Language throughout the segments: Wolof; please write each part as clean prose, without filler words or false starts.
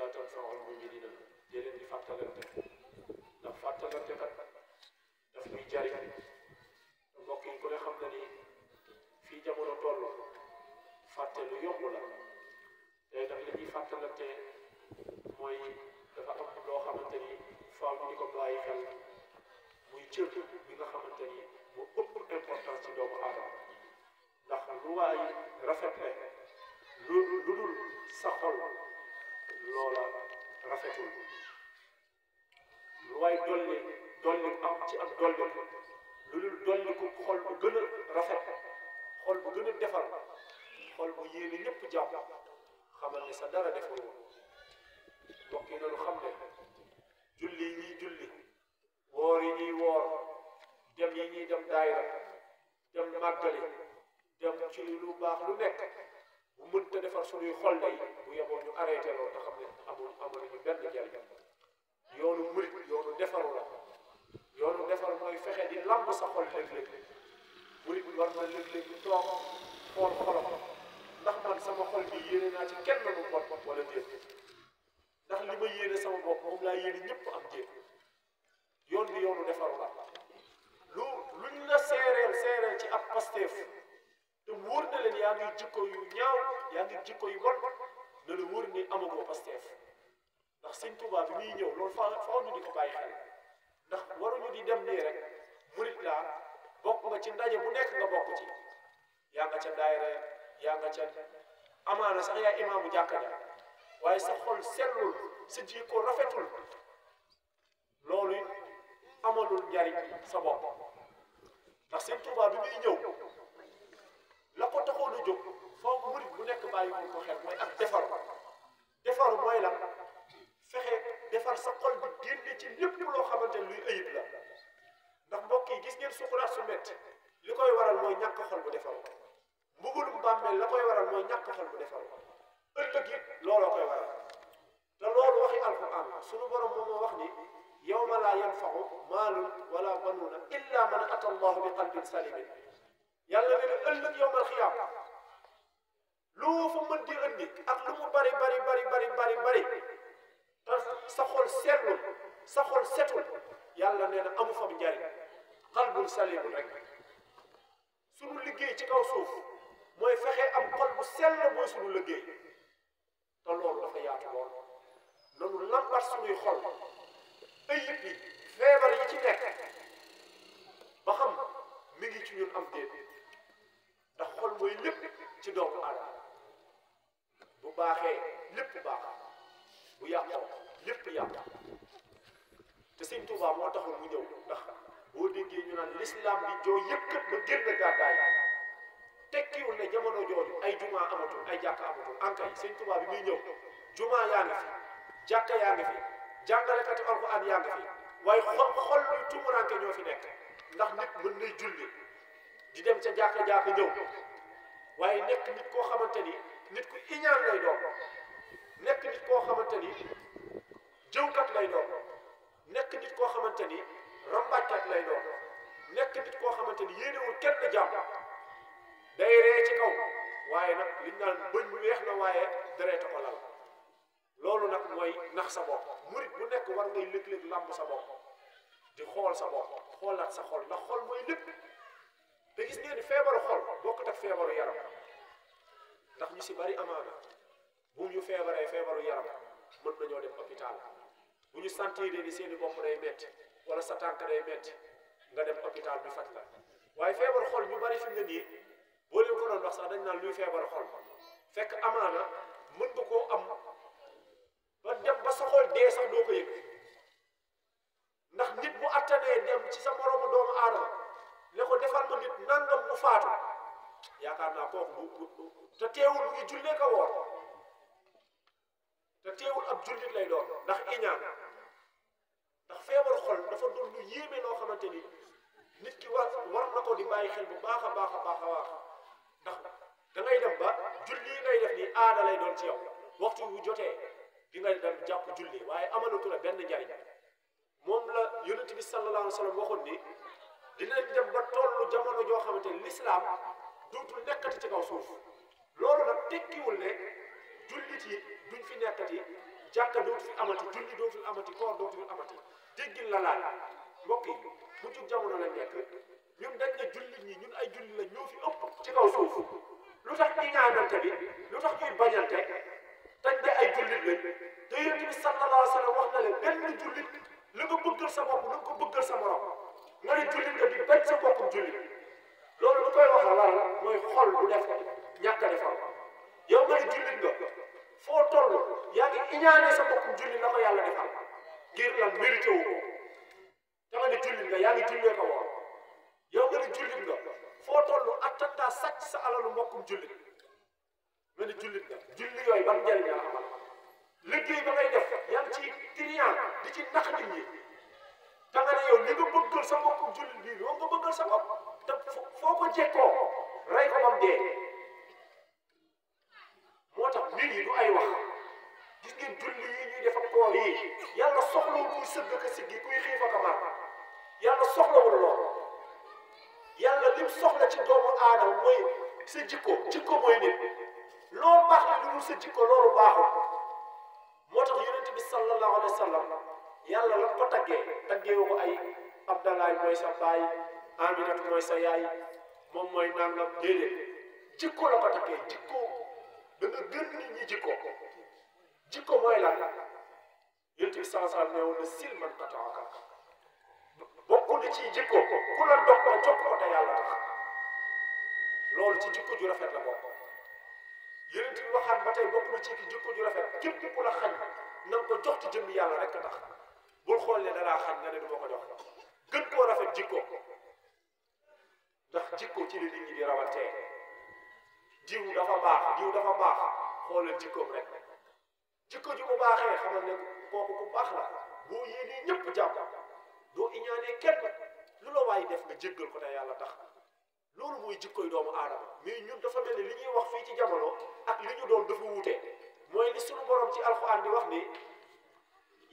la tanfa'ul mu'minina dee leen di fàttalante ndax fàttalante kat daf ñuy jariñ mbokk yi ku ne xam na ni fii jamono toll fàtte lu yomb la tey nag li ñuy fàttalante mooy dafa am loo xamante ni faaw ñu di ko bàyyi xel muy cër bi nga xamante ni moo ëpp importance ci doomu aadama ndax lu waay rafetle lu dul sa xol loola rafetul lu waay dolli am ci ak dolli lu dul dolli ko xol bu gën a rafet xol bu gën a defar xol bu yéene ñëpp jàmm xamal ne sa dara deful woon mbokk yi nañu xam ne julli yi ñuy julli woor yi ñuy woor dem yi ñuy dem daayira dem màggali dem ci lu baax lu nekk bu mënta defar suñuy xol day bu yeboo ñu arrêté loolu te xam ne amaluñu benn njariñ yoonu murit yoonu defaru la yoonu defar mooy fexe di lamb sa xol léeg-léeg murit war na léeg-léeg ñu toog xool xolam ndax man sama xol bi yéene naa ci kenn lu bon wala déet ndax li ma yéene sama bopp moom laa yéene ñëpp am déet yoon bi yoonu defaru la luñ la seereel ci ab Pastef te wóor na leen yaa ngi jikko yu ñaaw yaa ngi jikko yu bon na la wóor ni amagoo Pastef ndax Sëñ Tuubaa bi muy ñëw loolu faaw ñu di ko bàyyi xel ndax waruñu di dem nii rek murit laa bokk nga ci ndaje bu nekk nga bokk ci yaa nga ca daayira yaa nga ca amaana sax yaa imaamu jàkka ja waaye sa xol sellul sa jikko rafetul loolu amalul njariñ sa bopp ndax Sëñ Tuubaa bi muy ñëw la ko taxoon a jóg faaw murit bu nekk bàyyi ko xel mooy ak defaru mooy lan fexe defar sa xol bi génne ci lépp loo xamante ne luy ayib la ndax mbokk yi gis ngeen sukuraat su metti li koy waral mooy ñàkk xol bu defaru mbugulum bàmmeel la koy waral mooy ñàkk xol bu defaru ëllëg it looloo koy waral te loolu waxi alquran sunu borom moom moo wax ni yawma laa yanfa'u maalun wala banuuna illa man ata allahu bi qalbin salimin yàlla ne na ëllëg yawmal xiyaam lu fa mën di indi ak lu mu bari te sa xol sellul sa xol setul yàlla nee na amu fa njariñ qalbun salimun rek sunu liggéey ci kaw suuf mooy fexe am xol bu sell mooy sunu liggéey te loolu dafa yaatu lool nanu lambat sunuy xol ayib yi feebar yi ci nekk ba xam mi ngi ci ñun am déet ndax xol mooy lépp ci doomu aadama bu baaxee lépp baax bu yàqoo lépp yàqu te Sëñ Tuubaa moo taxul mu ñëw ndax boo déggee ñu naan l'islam bi joo yëkkat ba génn gàddaay tekkiwul ne jamono jooju ay jumaa amatul ay jàkka amatul ankay Sëñ Tuubaa bi muy ñëw jumaa yaa ngi fi jàkka yaa ngi fi jàngalekati alxuraan yaa ngi fi waaye xol lu tumuranke ñoo fi nekk ndax nit mën nay julli di dem ca jàkka ñëw waaye nekk nit koo xamante ni nit ku iñaan lay doon nekk nit koo xamante ni jëwkat lay doon nekk nit koo xamante ni rambaajkat lay doon nekk nit koo xamante ni yéenewul kenn jàmm day ree ci kaw waaye nag liñ naan bëñ weex na waaye dereeta ko lal loolu nag mooy nax sa bopp murit bu nekk war ngay léeg-léeg làmb sa bopp di xool sa bopp xoolaat sa xol ndax xol mooy lépp te gis ngeen ni feebaru xol bokkut ak feebaru yaram ndax ñu si bari amaana bu ñu feebaree feebaru yaram mën nañoo dem hôpital bu ñu sentir ni seeni bopp day metti wala sa tànk day metti nga dem hôpital bi faj la waaye feebaru xol ñu bari fi mu ne nii boo leen ko doon wax sax dañ naan luy feebaru xol fekk amaana mën nga koo am ba dem ba sa xol dee sax doo ko yëg ndax nit bu attanee dem ci sa moroomu doomu aadama ne ko defal ma nit nangam mu faatu yaakaar naa kooku bu te teewul mu ngi jullee ka woor te teewul ab jullit lay doon ndax iñaan ndax feebaru xol dafa doon lu yéeme loo xamante ni nit ki war na ko di bàyyi xel bu baax a baax ndax da ngay dem ba julli ngay def nii aada lay doon ci yow waxtu wu jotee di ngay dem jàpp julli waaye amalatu la benn njariñ moom la yonent bi sallallahu alayhi wa sallam waxoon ni dinañ dem ba tollu jamono joo xamante ni l'islam dootul nekkati ci kaw suuf loolu nag tekkiwul ne jullit yi duñ fi nekkati jàkka dootu fi amati julli dootu fi amati koor dootu fi amati déggin la laaj mbokk yi bu jug jamono la nekk ñun dañ ne jullit ñi ñun ay julli la ñoo fi ëpp ci kaw suuf lu tax ñuy ñaanante bi lu tax ñuy bañante dañ ne ay jullit lañ te Yonent bi sallallahu alayhi wa sallam wax na leen benn jullit la nga bëggal sa bopp na nga ko bëggal sa morom nga ne jullit nga di bañ sa boppam jullit loolu lu koy wax la waral mooy xol bu def ñàkk a defal yow nga ne jullit nga foo toll yaa ngi iñaane sa boppam jullit la ko yàlla defal ngir lan mérité wu ko dama ne jullit nga yaa ngi jullee ko woon yow nga ne jullit nga foo toll attanta sàcc sa alalu mbokkum jullit nga ne jullit nga julli yooyu ban njëriñ la amal liggéey ba ngay def yaa ngi ci client di ci nax nit ñi te nga ne yow li nga bëggal sa mbokkum jullit bii yow nga bëggal sa bopp te foo ko jekkoo rey ko bam dee moo tax mbir yi du ay wax gis ngeen julli yi ñuy def ak koor yi yàlla soxlawul kuy sëgg ka siggi kuy xiif ak a mar yàlla soxlawul lool yàlla lim soxla ci doomu aadama mooy sa jikko mooy nit loo baax la lu dul sa jikko loolu baaxul moo tax yonent bi sallallahu alayhi wa sallam yàlla la ko taggee ko ay Abdalaay mooy sa baay Aminatu mooy sa yaay moom mooy nangam déedéet jikko la ko taggee jikko da nga gën nit ñi jikko mooy lan yonent bi sallallahu alayhi wa sallam ne woon na sil man qataaka bokk na ci jikko ku la dog nga jokk ko te yàlla tax loolu ci jikko ju rafet la bokk yonent bi waxaan ba tey bokk na ci jikko ju rafet képp ku la xañ na nga ko jox ci jëmmi yàlla rek a tax bul xool ne dalaa xañ nga ne du ma ko jox gën koo rafet jikko ndax jikko ci li nit ñi di rawantee diw dafa baax xoolal jikkoom rek jikko ji bu baaxee xamal ne kooku ku baax la boo yéenee ñëpp jàmm doo iñaanee kenn lu la waay def nga jéggal ko te yàlla tax loolu mooy jikkoy doomu aadama mais ñun dafa mel ni li ñuy wax fii ci jamono ak li ñu doon dafa wuute mooy li sunu borom ci alquran di wax ni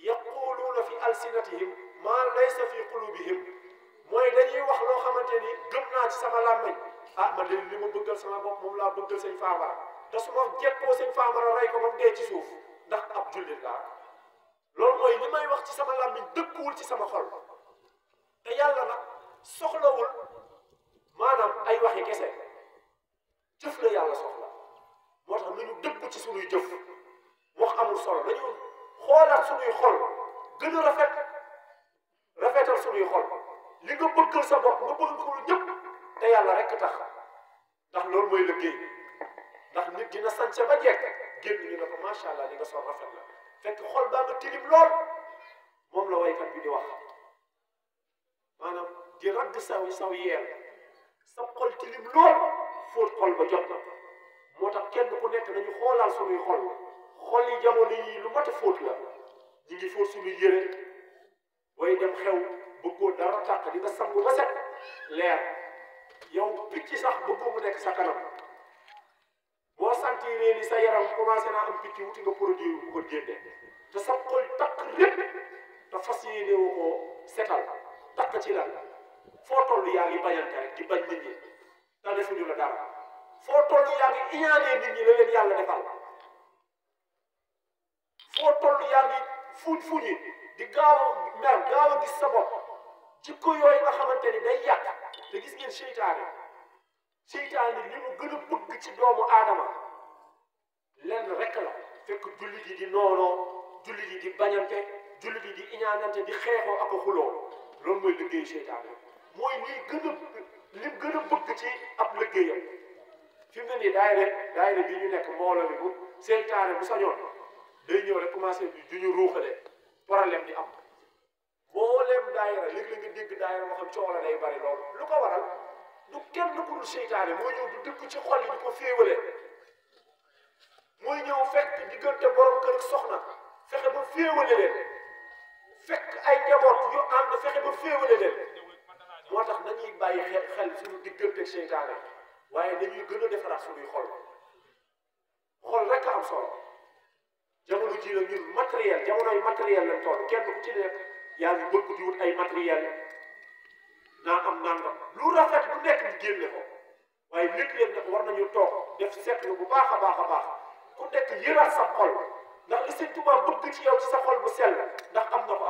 yaquluuna fi alsinatihim maa laysa fi qulubihim mooy dañuy wax loo xamante ni gëm naa ci sama làmmiñ man de li ma bëggal sama bopp moom laa bëggal sëñ Famara te su ma jekkoo sëñ Famara rey ko ba mu dee ci suuf ndax ab jullit laa loolu mooy li may wax ci sama làmmiñ dëkkuwul ci sama xol te yàlla nag soxlawul maanaam ay waxi kese jëf la yàlla soxla moo tax nañu dëkku ci suñuy jëf wax amul solo nañu xoolaat suñuy xol gën a rafetal suñuy xol li nga bëggal sa bopp nga bëgg ko ñëpp te yàlla rek tax ndax loolu mooy liggéey ndax nit dina sañse ba jekk génn ñu ne ko macha allah li nga sol rafet la fekk xol baa nga tilim lool moom la waykat bi di wax maanaam di ragg saw yeel sa xol tilim lool fóot xol ba jot na moo tax kenn ku nekk nañu xoolaal suñuy xol yi jamono yi lu mat a fóot la ñu ngi fóot suñuy yére way dem xew bëggoo dara tàq di nga sangu ba set leer yow picc sax bëggoo mu nekk sa kanam boo sentiree ni sa yaram commencé naa am picc wuti nga produit bu ko génne te sa xol takk lépp te fas yéene woo ko setal takk ci lan foo toll yaa ngi bañante rek di bañ nit ñi te defuñu la dara foo toll yaa ngi iñaanee nit ñi la leen yàlla defal foo toll yaa ngi fuñi di gaaw a mer gaaw a gis sa bopp jikko yooyu nga xamante ni day yàq te gis ngeen seytaane li mu gën a bëgg ci doomu aadama lenn rek la fekk jullit yi di noonoo jullit yi di bañante jullit yi di iñaanante di xeexoo ak a xuloo loolu mooy liggéeyu seytaane mooy lim gën a bëgg ci ab liggéeyam fi mu ne nii daayira bi ñu nekk mbooloo mi bu seytaane bu sañoon day ñëw rek commencé bi du ñu ruuxale problème di am mboolem daayira léegi la nga dégg daayira moo xam coow la day bari loolu lu ko waral du kenn ku dul seytaane moo ñëw du dëkk ci xol yi di ko féewale mooy ñëw fekk diggante borom kër ak soxna fexe ba féewale leen fekk ay njaboot yu ànd fexe ba féewale leen moo tax nañuy bàyyi xel suñu diggante ak seytaane waaye dañuy gën a defaraat suñuy xol rek a am solo jamono ji la ñun matériel jamonoy matériel lañ toll kenn ku ci nekk yaa ngi bëgg di wut ay matériel naa am nangam lu rafet lu nekk ñu génne ko waaye léeg-léeg nag war nañu toog def seetlu bu baax a baax ku nekk yëraat sa xol ndax li Sëñ Tuubaa bëgg ci yow ci sa xol bu sell ndax am nga ko am